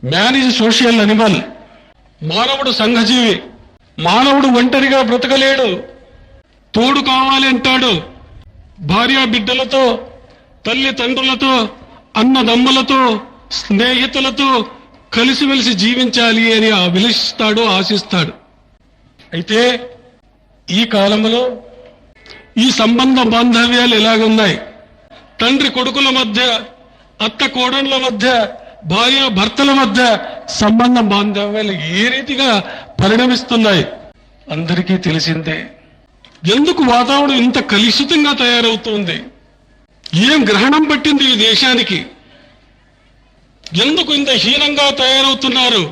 Man is social animal. మానవుడు సంఘజీవి. మానవుడు ఒంటరిగా బ్రతకలేడు, తోడు కావాలి అంటాడు. భార్య బిడ్డలతో, తల్లిదండ్రులతో, అన్నదమ్ములతో, స్నేహితులతో కలిసిమెలిసి జీవించాలి అని అభిలషిస్తాడు, ఆశిస్తాడు. అయితే ఈ కాలంలో ఈ సంబంధ బాంధవ్యాలు ఎలాగున్నాయి? తండ్రి కొడుకుల మధ్య, అత్త కోడళ్ల మధ్య, భార్య భర్తల మధ్య సంబంధ బాంధవ్యాలు ఏ రీతిగా పరిణమిస్తున్నాయి అందరికీ తెలిసిందే. ఎందుకు వాతావరణం ఇంత కలుషితంగా తయారవుతోంది? ఏం గ్రహణం పట్టింది ఈ దేశానికి? ఎందుకు ఇంత హీనంగా తయారవుతున్నారు?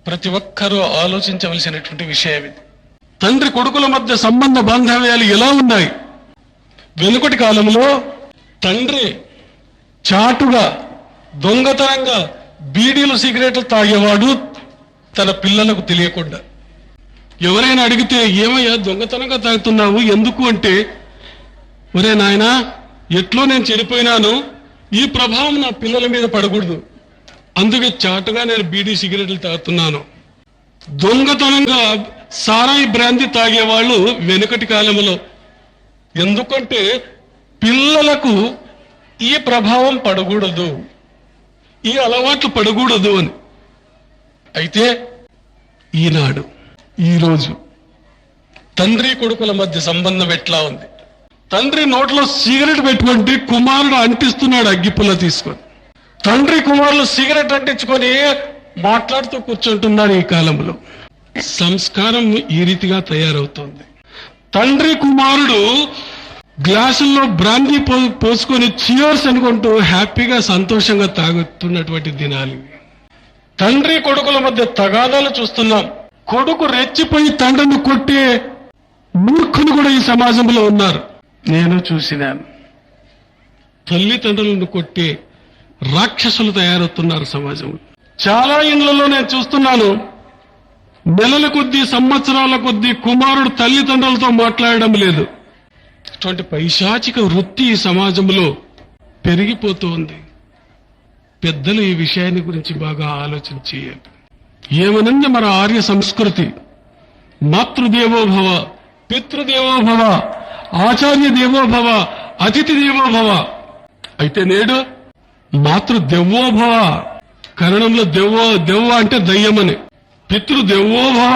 ప్రతి ఒక్కరూ ఆలోచించవలసినటువంటి విషయం ఇది. తండ్రి కొడుకుల మధ్య సంబంధ బాంధవ్యాలు ఎలా ఉన్నాయి? వెనుకటి కాలంలో తండ్రి చాటుగా, దొంగతనంగా బీడీలు, సిగరెట్లు తాగేవాడు తన పిల్లలకు తెలియకుండా. ఎవరైనా అడిగితే, ఏమయ్యా దొంగతనంగా తాగుతున్నావు ఎందుకు అంటే, ఒరే నాయనా, ఎట్లో నేను చెడిపోయినాను, ఈ ప్రభావం నా పిల్లల మీద పడకూడదు, అందుకే చాటుగా నేను బీడీ, సిగరెట్లు తాగుతున్నాను. దొంగతనంగా సారాయి, బ్రాంతి తాగేవాళ్ళు వెనుకటి కాలంలో. ఎందుకంటే పిల్లలకు ఈ ప్రభావం పడకూడదు, ఈ అలవాట్లు పడకూడదు అని. అయితే ఈనాడు, ఈరోజు తండ్రి కొడుకుల మధ్య సంబంధం ఎట్లా ఉంది? తండ్రి నోట్లో సిగరెట్ పెట్టుకుంటే కుమారుడు అంటిస్తున్నాడు అగ్గిపుల్ల తీసుకొని. తండ్రి కుమారులు సిగరెట్ అంటించుకొని మాట్లాడుతూ కూర్చుంటున్నారు ఈ కాలంలో. సంస్కారం ఈ రీతిగా తయారవుతోంది. తండ్రి కుమారుడు గ్లాసుల్లో బ్రాందీ పోసుకొని చియర్స్ అనుకుంటూ హ్యాపీగా, సంతోషంగా తాగుతున్నటువంటి దినాలు. తండ్రి కొడుకుల మధ్య తగాదాలు చూస్తున్నాం. కొడుకు రెచ్చిపోయి తండ్రిని కొట్టే మూర్ఖులు కూడా ఈ సమాజంలో ఉన్నారు. నేను చూసినాను. తల్లిదండ్రులను కొట్టే రాక్షసులు తయారవుతున్నారు సమాజంలో. చాలా ఇండ్లలో నేను చూస్తున్నాను. నెలల కొద్దీ, సంవత్సరాల కొద్దీ కుమారుడు తల్లిదండ్రులతో మాట్లాడడం లేదు. ఇటువంటి పైశాచిక వృత్తి ఈ సమాజంలో పెరిగిపోతోంది. పెద్దలు ఈ విషయాన్ని గురించి బాగా ఆలోచన చేయాలి. ఏమనంది మన ఆర్య సంస్కృతి? మాతృదేవోభవ, పితృదేవోభవ, ఆచార్య దేవోభవ, అతిథి దేవోభవ. అయితే నేడు మాతృదేవోభవ, కన్నడంలో దెవ్వ అంటే దయ్యమని, పితృదేవోభవ